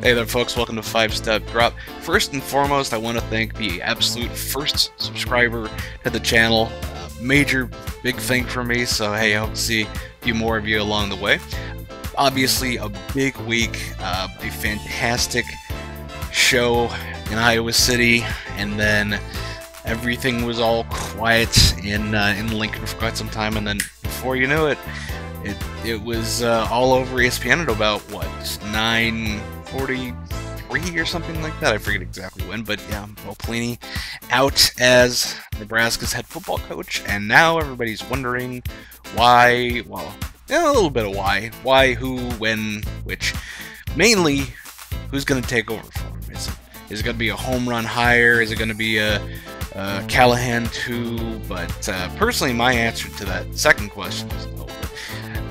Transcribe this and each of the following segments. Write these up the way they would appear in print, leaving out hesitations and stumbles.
Hey there folks, welcome to 5-Step Drop. First and foremost, I want to thank the absolute first subscriber to the channel. Major big thing for me, so hey, I hope to see a few more of you along the way. Obviously a big week, a fantastic show in Iowa City, and then everything was all quiet in Lincoln for quite some time, and then before you knew it, it was all over ESPN at about, what, 9:43 or something like that. I forget exactly when, but yeah, Pelini out as Nebraska's head football coach, and now everybody's wondering why, well, yeah, a little bit of why. Why, who, when, which. Mainly, who's going to take over for him? Is it going to be a home run hire? Is it going to be a Callahan too? But personally, my answer to that second question is no.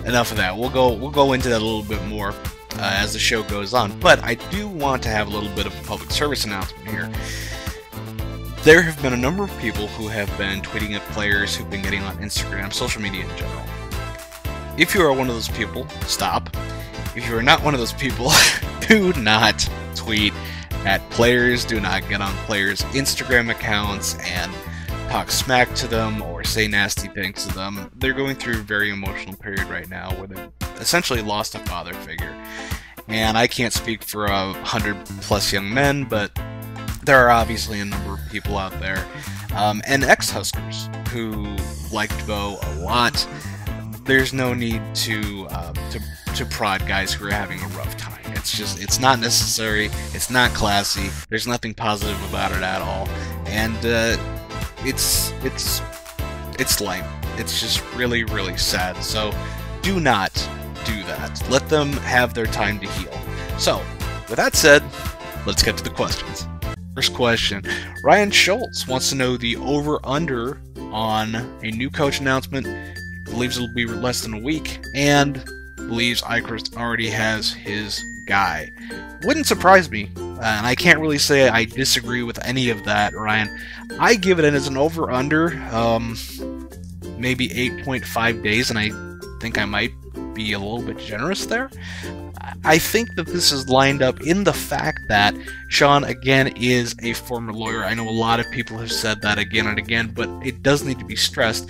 Enough of that. We'll go into that a little bit more as the show goes on. But I do want to have a little bit of a public service announcement here. There have been a number of people who have been tweeting at players who've been getting on Instagram, social media in general. If you are one of those people, stop. If you are not one of those people, do not tweet at players. Do not get on players' Instagram accounts and talk smack to them or say nasty things to them. They're going through a very emotional period right now where they've essentially lost a father figure. And I can't speak for 100+ young men, but there are obviously a number of people out there, and ex-Huskers who liked Bo a lot. There's no need to prod guys who are having a rough time. It's not necessary. It's not classy. There's nothing positive about it at all. And it's lame. It's just really, really sad. So do not do that. Let them have their time to heal. So, with that said, let's get to the questions. First question. Ryan Schultz wants to know the over-under on a new coach announcement. He believes it'll be less than a week, and believes Eichhorst already has his guy. Wouldn't surprise me, and I can't really say I disagree with any of that, Ryan. I give it in as an over-under, maybe 8.5 days, and I think I might be a little bit generous there. I think that this is lined up in the fact that Sean, again, is a former lawyer. I know a lot of people have said that again and again, but it does need to be stressed.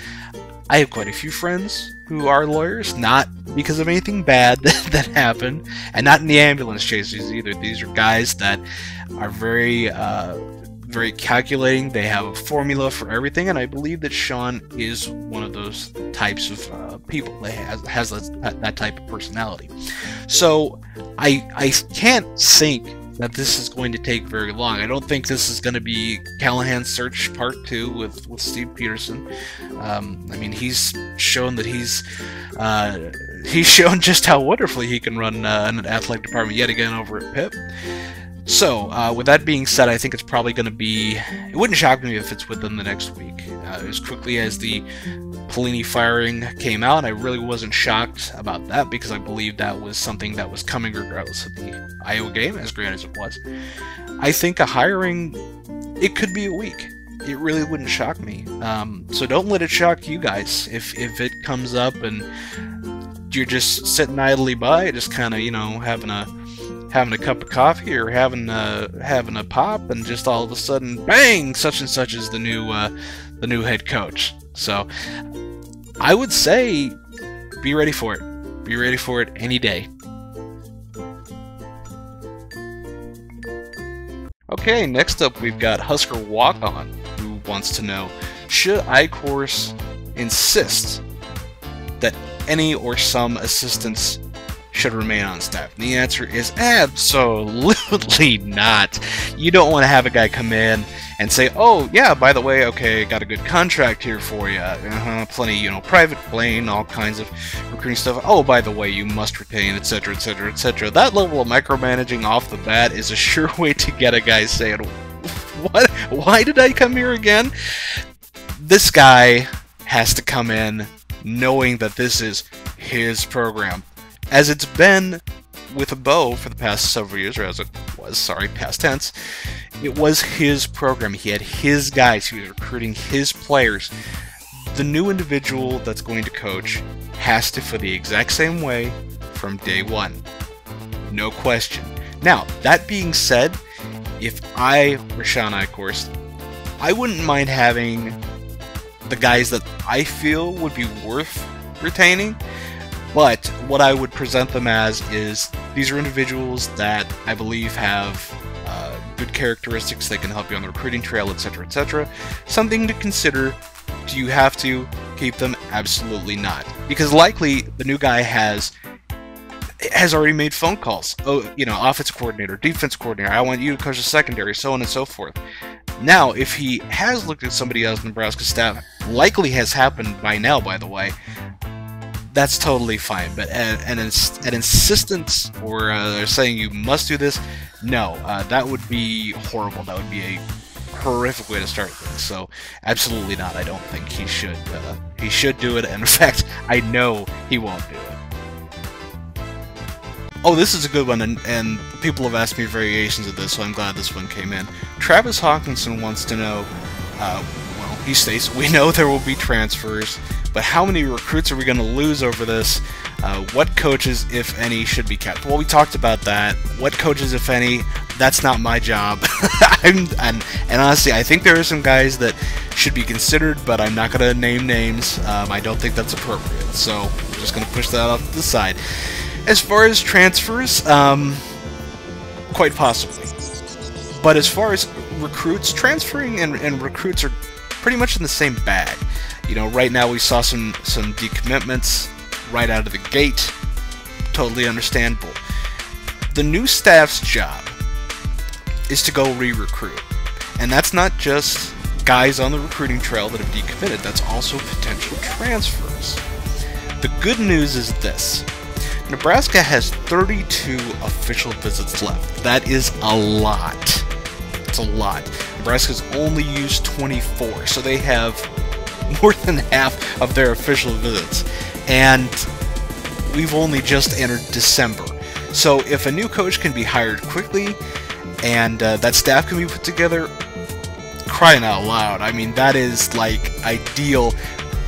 I have quite a few friends who are lawyers, not because of anything bad that happened, and not in the ambulance chases either. These are guys that are very calculating. They have a formula for everything, and I believe that Sean is one of those types of people that has that type of personality. So I can't think that this is going to take very long. I don't think this is going to be Callahan's search part 2 with Steve Peterson. I mean, he's shown that he's shown just how wonderfully he can run an athletic department yet again over at Pitt. So, with that being said, I think it's probably going to be... It wouldn't shock me if it's within the next week. As quickly as the Pelini firing came out, I really wasn't shocked about that because I believe that was something that was coming regardless of the Iowa game, as great as it was. I think a hiring, it could be a week. It really wouldn't shock me. So don't let it shock you guys. If it comes up and you're just sitting idly by, just kind of, you know, having a cup of coffee or having a pop, and just all of a sudden, bang! Such and such is the new head coach. So, I would say, be ready for it. Be ready for it any day. Okay, next up we've got Husker Walk-On, who wants to know, should Eichhorst insist that any or some assistants should remain on staff? And the answer is absolutely not. You don't want to have a guy come in and say, oh yeah, by the way, okay, got a good contract here for you, plenty, you know, private plane, all kinds of recruiting stuff. Oh, by the way, you must retain, etc., etc., etc. That level of micromanaging off the bat is a sure way to get a guy saying, what? Why did I come here again? This guy has to come in knowing that this is his program. As it's been with Bo for the past several years, or as it was, sorry, past tense, it was his program. He had his guys. He was recruiting his players. The new individual that's going to coach has to feel the exact same way from day one. No question. Now, that being said, if I were Sean Eichhorst, I wouldn't mind having the guys that I feel would be worth retaining, but what I would present them as is these are individuals that I believe have good characteristics that can help you on the recruiting trail, etc., etc. Something to consider. Do you have to keep them? Absolutely not, because likely the new guy has already made phone calls. Oh, you know, offensive coordinator, defense coordinator, I want you to coach the secondary, so on and so forth. Now, if he has looked at somebody else in Nebraska staff, likely has happened by now, by the way, that's totally fine. But an insistence or saying you must do this, no, that would be horrible. That would be a horrific way to start things. So, absolutely not. I don't think he should. He should do it, and in fact, I know he won't do it. Oh, this is a good one, and people have asked me variations of this, so I'm glad this one came in. Travis Hawkinson wants to know, well, he states, we know there will be transfers, but how many recruits are we going to lose over this? What coaches, if any, should be kept? Well, we talked about that. What coaches, if any, that's not my job. And honestly, I think there are some guys that should be considered, but I'm not going to name names. I don't think that's appropriate, so I'm just going to push that off to the side. As far as transfers, quite possibly. But as far as recruits, transferring and recruits are pretty much in the same bag. You know, right now we saw some decommitments right out of the gate. Totally understandable. The new staff's job is to go re-recruit. And that's not just guys on the recruiting trail that have decommitted, that's also potential transfers. The good news is this. Nebraska has 32 official visits left. That is a lot. It's a lot. Nebraska's only used 24, so they have more than half of their official visits. And we've only just entered December. So if a new coach can be hired quickly, and that staff can be put together, crying out loud, I mean, that is, like, ideal.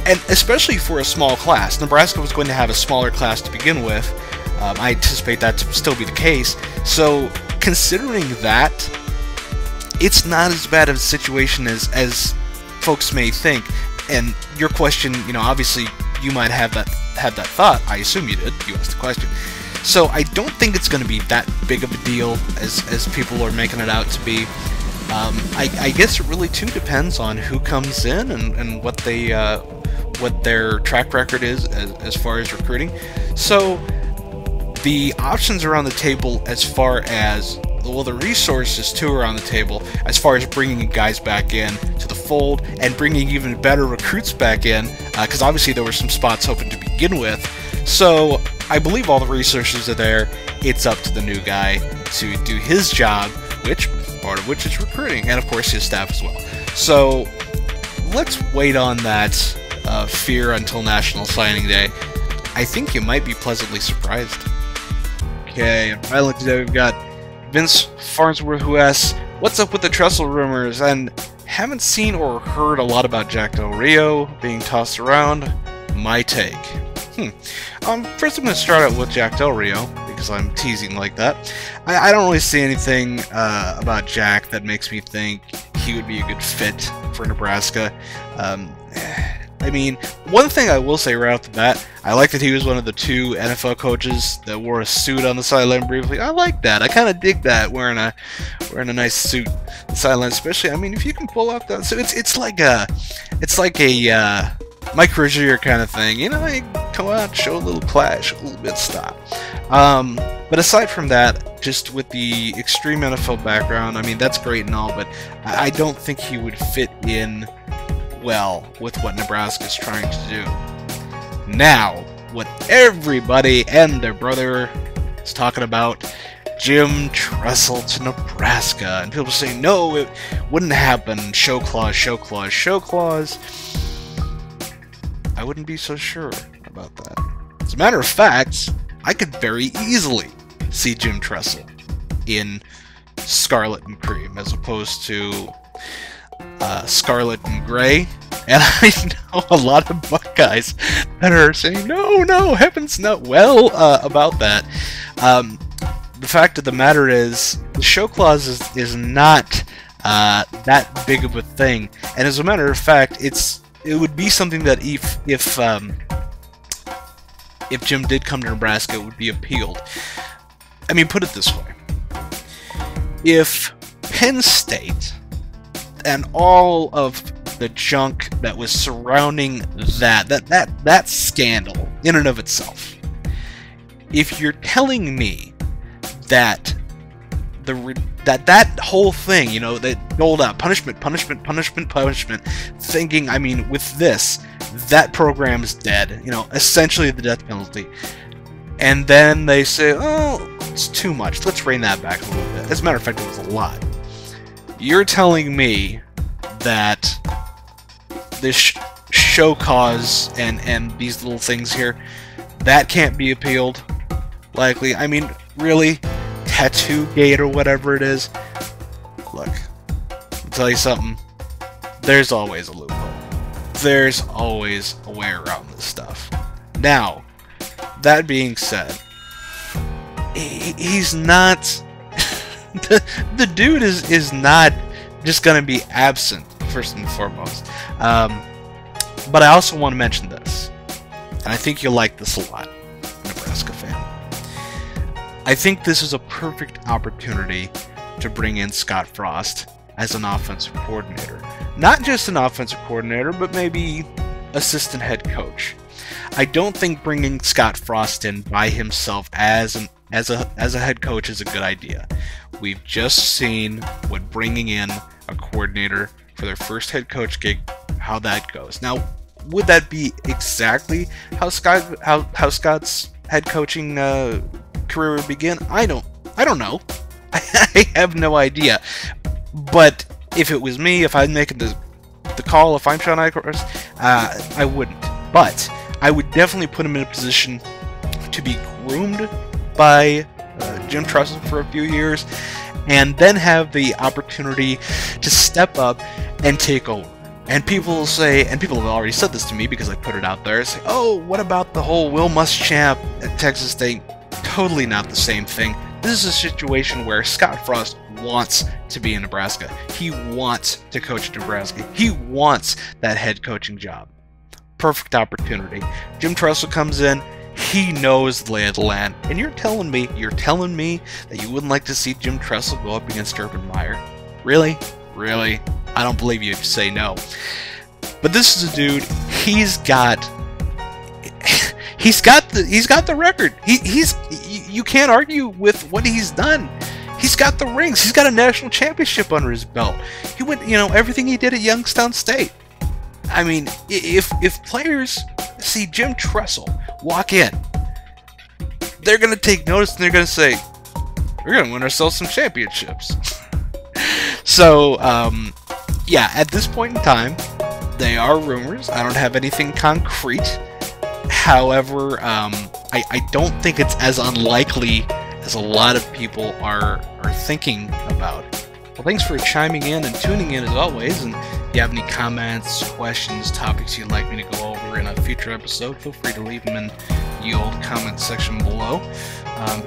And especially for a small class. Nebraska was going to have a smaller class to begin with. I anticipate that to still be the case. So, considering that, it's not as bad of a situation as folks may think. And your question, you know, obviously you might have that thought. I assume you did. You asked the question. So, I don't think it's going to be that big of a deal as people are making it out to be. I guess it really too depends on who comes in and what their track record is as far as recruiting. So the options are on the table as far as, well, the resources too are on the table as far as bringing guys back in to the fold and bringing even better recruits back in, because obviously there were some spots open to begin with. So I believe all the resources are there. It's up to the new guy to do his job, part of which is recruiting, and of course his staff as well. So let's wait on that fear until National Signing Day. I think you might be pleasantly surprised. Okay, and finally today we've got Vince Farnsworth, who asks, what's up with the Tressel rumors? And haven't seen or heard a lot about Jack Del Rio being tossed around. My take. First I'm going to start out with Jack Del Rio, because I'm teasing like that. I don't really see anything about Jack that makes me think he would be a good fit for Nebraska. I mean, one thing I will say right off the bat, I like that he was one of the 2 NFL coaches that wore a suit on the sideline briefly. I like that. I kind of dig that, wearing a nice suit on the sideline, especially. I mean, if you can pull off that suit, it's like a Mike Rozier kind of thing. You know, you come out, show a little clash, a little bit of stop. But aside from that, just with the extreme NFL background, I mean, that's great and all, but I don't think he would fit in well with what Nebraska is trying to do. Now, what everybody and their brother is talking about, Jim Tressel to Nebraska, and people say, no, it wouldn't happen, show clause, show clause, show clause. I wouldn't be so sure about that. As a matter of fact, I could very easily see Jim Tressel in scarlet and cream as opposed to scarlet and gray. And I know a lot of Buckeyes that are saying, no, heavens no, well, about that. the fact of the matter is, the show clause is not that big of a thing. And as a matter of fact, it would be something that if Jim did come to Nebraska, it would be appealed. I mean, put it this way. If Penn State and all of the junk that was surrounding that scandal in and of itself, if you're telling me that that whole thing, you know, that doled out punishment, thinking, I mean, with this, that program's dead, you know, essentially the death penalty, and then they say, oh, it's too much, let's rein that back a little bit. As a matter of fact, it was a lot. You're telling me that this show cause and these little things here, that can't be appealed? Likely. I mean, really? Tattoo Gate or whatever it is? Look, I'll tell you something. There's always a loophole. There's always a way around this stuff. Now, that being said, he's not... the dude is not just going to be absent, first and foremost. But I also want to mention this, and I think you'll like this a lot, Nebraska fan. I think this is a perfect opportunity to bring in Scott Frost as an offensive coordinator. Not just an offensive coordinator, but maybe assistant head coach. I don't think bringing Scott Frost in by himself as a head coach is a good idea. We've just seen what bringing in a coordinator for their first head coach gig, how that goes. Now, would that be exactly how Scott's head coaching career would begin? I don't know. I have no idea. But if it was me, if I'm making the call, if I'm Sean Eichhorst, I wouldn't. But I would definitely put him in a position to be groomed by Jim Tressel for a few years, and then have the opportunity to step up and take over. And people will say, and people have already said this to me because I put it out there, say, oh, what about the whole Will Muschamp at Texas State? Totally not the same thing. This is a situation where Scott Frost wants to be in Nebraska. He wants to coach Nebraska. He wants that head coaching job. Perfect opportunity. Jim Tressel comes in. He knows the lay of the land. And you're telling me that you wouldn't like to see Jim Tressel go up against Urban Meyer? Really? Really? I don't believe you if you say no. But this is a dude, he's got the record. You can't argue with what he's done. He's got the rings. He's got a national championship under his belt. He went, you know, everything he did at Youngstown State. I mean, if players see Jim Tressel walk in, they're going to take notice and they're going to say, we're going to win ourselves some championships. So, yeah, at this point in time, they are rumors. I don't have anything concrete. However, I don't think it's as unlikely as a lot of people are thinking about. Well, thanks for chiming in and tuning in as always, and if you have any comments, questions, topics you'd like me to go over in a future episode, feel free to leave them in the old comment section below.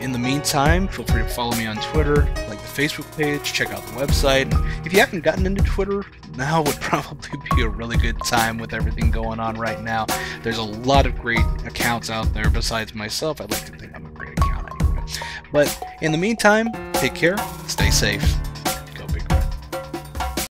In the meantime, feel free to follow me on Twitter, like the Facebook page, check out the website. If you haven't gotten into Twitter, now would probably be a really good time with everything going on right now. There's a lot of great accounts out there besides myself. I'd like to think I'm a great account anyway. But in the meantime, take care, stay safe.